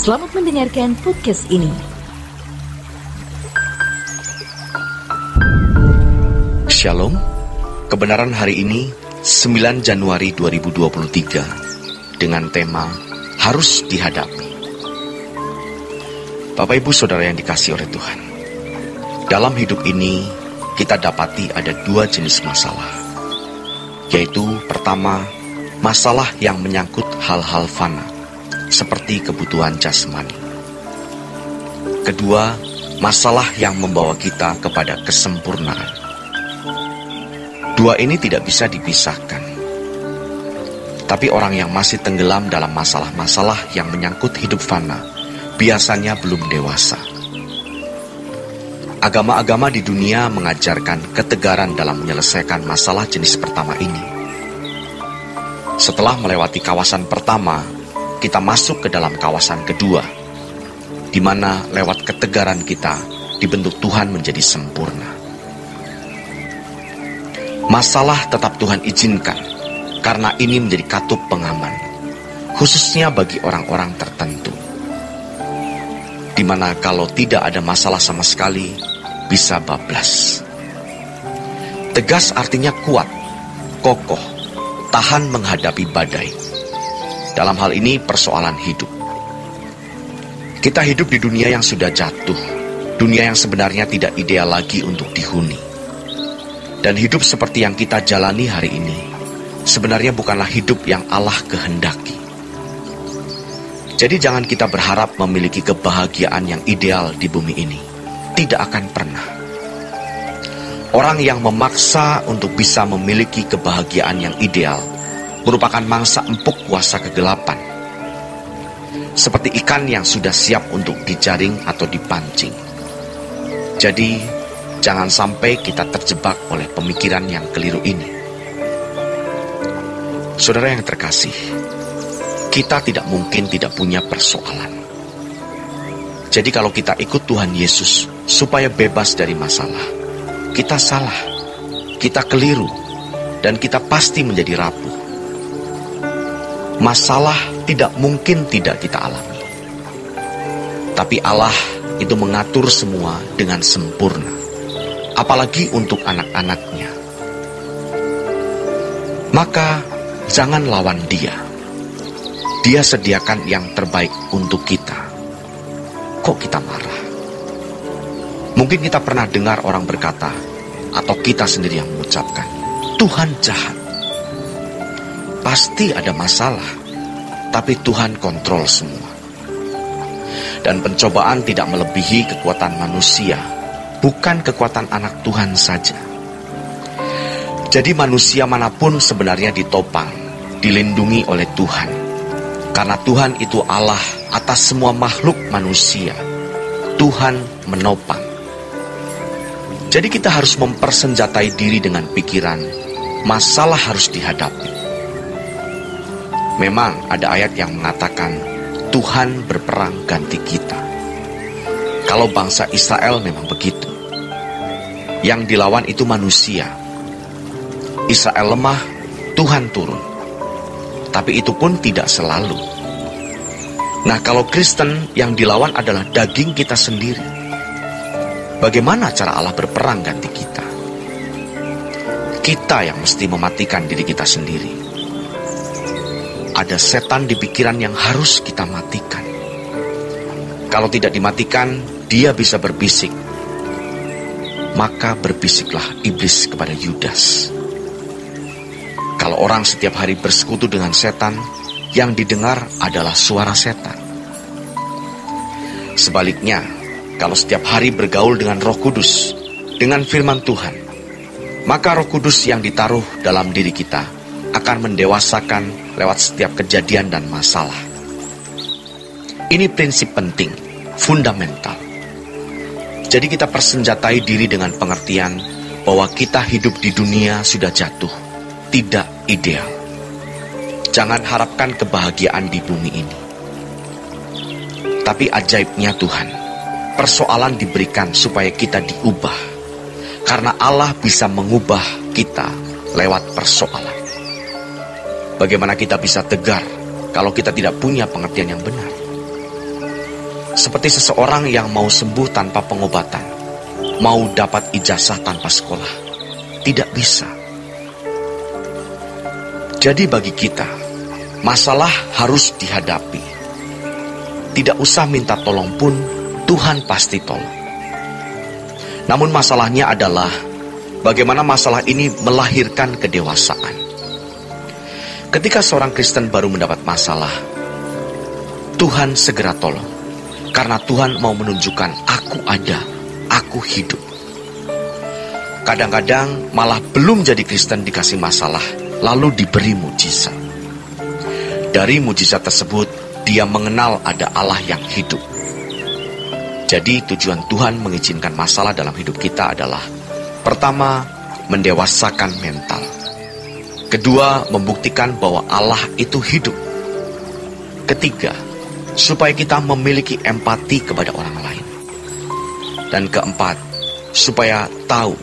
Selamat mendengarkan podcast ini. Shalom, kebenaran hari ini 9 Januari 2023 dengan tema Harus Dihadapi. Bapak Ibu Saudara yang dikasihi oleh Tuhan, dalam hidup ini kita dapati ada dua jenis masalah, yaitu pertama, masalah yang menyangkut hal-hal fana seperti kebutuhan jasmani. Kedua, masalah yang membawa kita kepada kesempurnaan. Dua ini tidak bisa dipisahkan. Tapi orang yang masih tenggelam dalam masalah-masalah yang menyangkut hidup fana biasanya belum dewasa. Agama-agama di dunia mengajarkan ketegaran dalam menyelesaikan masalah jenis pertama ini. Setelah melewati kawasan pertama, kita masuk ke dalam kawasan kedua, di mana lewat ketegaran kita dibentuk Tuhan menjadi sempurna. Masalah tetap Tuhan izinkan, karena ini menjadi katup pengaman, khususnya bagi orang-orang tertentu, di mana kalau tidak ada masalah sama sekali, bisa bablas. Tegas artinya kuat, kokoh, tahan menghadapi badai. Dalam hal ini persoalan hidup. Kita hidup di dunia yang sudah jatuh, dunia yang sebenarnya tidak ideal lagi untuk dihuni. Dan hidup seperti yang kita jalani hari ini sebenarnya bukanlah hidup yang Allah kehendaki. Jadi jangan kita berharap memiliki kebahagiaan yang ideal di bumi ini. Tidak akan pernah. Orang yang memaksa untuk bisa memiliki kebahagiaan yang ideal merupakan mangsa empuk kuasa kegelapan, seperti ikan yang sudah siap untuk dijaring atau dipancing. Jadi, jangan sampai kita terjebak oleh pemikiran yang keliru ini. Saudara yang terkasih, kita tidak mungkin tidak punya persoalan. Jadi kalau kita ikut Tuhan Yesus supaya bebas dari masalah, kita salah, kita keliru, dan kita pasti menjadi rapuh. Masalah tidak mungkin tidak kita alami. Tapi Allah itu mengatur semua dengan sempurna, apalagi untuk anak-anaknya. Maka jangan lawan Dia. Dia sediakan yang terbaik untuk kita. Kok kita marah? Mungkin kita pernah dengar orang berkata, atau kita sendiri yang mengucapkan, Tuhan jahat. Pasti ada masalah, tapi Tuhan kontrol semua. Dan pencobaan tidak melebihi kekuatan manusia, bukan kekuatan anak Tuhan saja. Jadi manusia manapun sebenarnya ditopang, dilindungi oleh Tuhan. Karena Tuhan itu Allah atas semua makhluk manusia. Tuhan menopang. Jadi kita harus mempersenjatai diri dengan pikiran, masalah harus dihadapi. Memang ada ayat yang mengatakan Tuhan berperang ganti kita. Kalau bangsa Israel memang begitu. Yang dilawan itu manusia. Israel lemah, Tuhan turun. Tapi itu pun tidak selalu. Nah, kalau Kristen yang dilawan adalah daging kita sendiri. Bagaimana cara Allah berperang ganti kita? Kita yang mesti mematikan diri kita sendiri. Ada setan di pikiran yang harus kita matikan. Kalau tidak dimatikan, dia bisa berbisik. Maka berbisiklah iblis kepada Yudas. Kalau orang setiap hari bersekutu dengan setan, yang didengar adalah suara setan. Sebaliknya, kalau setiap hari bergaul dengan Roh Kudus, dengan firman Tuhan, maka Roh Kudus yang ditaruh dalam diri kita akan mendewasakan lewat setiap kejadian dan masalah. Ini prinsip penting, fundamental. Jadi kita persenjatai diri dengan pengertian bahwa kita hidup di dunia sudah jatuh, tidak ideal. Jangan harapkan kebahagiaan di bumi ini. Tapi ajaibnya Tuhan, persoalan diberikan supaya kita diubah. Karena Allah bisa mengubah kita lewat persoalan. Bagaimana kita bisa tegar kalau kita tidak punya pengertian yang benar? Seperti seseorang yang mau sembuh tanpa pengobatan, mau dapat ijazah tanpa sekolah. Tidak bisa. Jadi bagi kita, masalah harus dihadapi. Tidak usah minta tolong pun, Tuhan pasti tolong. Namun masalahnya adalah bagaimana masalah ini melahirkan kedewasaan. Ketika seorang Kristen baru mendapat masalah, Tuhan segera tolong. Karena Tuhan mau menunjukkan, aku ada, aku hidup. Kadang-kadang malah belum jadi Kristen dikasih masalah, lalu diberi mujizat. Dari mujizat tersebut, dia mengenal ada Allah yang hidup. Jadi tujuan Tuhan mengizinkan masalah dalam hidup kita adalah: pertama, mendewasakan mental. Kedua, membuktikan bahwa Allah itu hidup. Ketiga, supaya kita memiliki empati kepada orang lain. Dan keempat, supaya tahu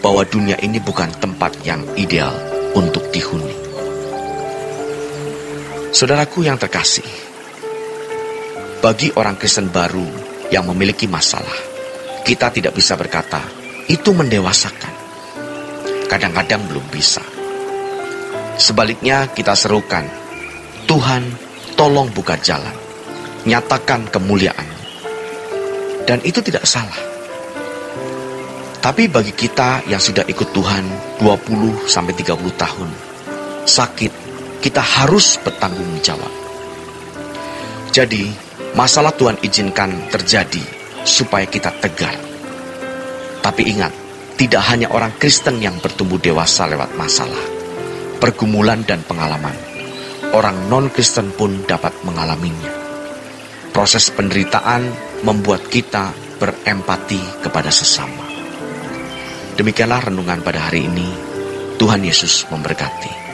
bahwa dunia ini bukan tempat yang ideal untuk dihuni. Saudaraku yang terkasih, bagi orang Kristen baru yang memiliki masalah, kita tidak bisa berkata, itu mendewasakan. Kadang-kadang belum bisa. Sebaliknya kita serukan, Tuhan tolong buka jalan, nyatakan kemuliaan. Dan itu tidak salah. Tapi bagi kita yang sudah ikut Tuhan 20-30 tahun, sakit, kita harus bertanggung jawab. Jadi, masalah Tuhan izinkan terjadi supaya kita tegar. Tapi ingat, tidak hanya orang Kristen yang bertumbuh dewasa lewat masalah, pergumulan dan pengalaman. Orang non-Kristen pun dapat mengalaminya. Proses penderitaan membuat kita berempati kepada sesama. Demikianlah renungan pada hari ini. Tuhan Yesus memberkati.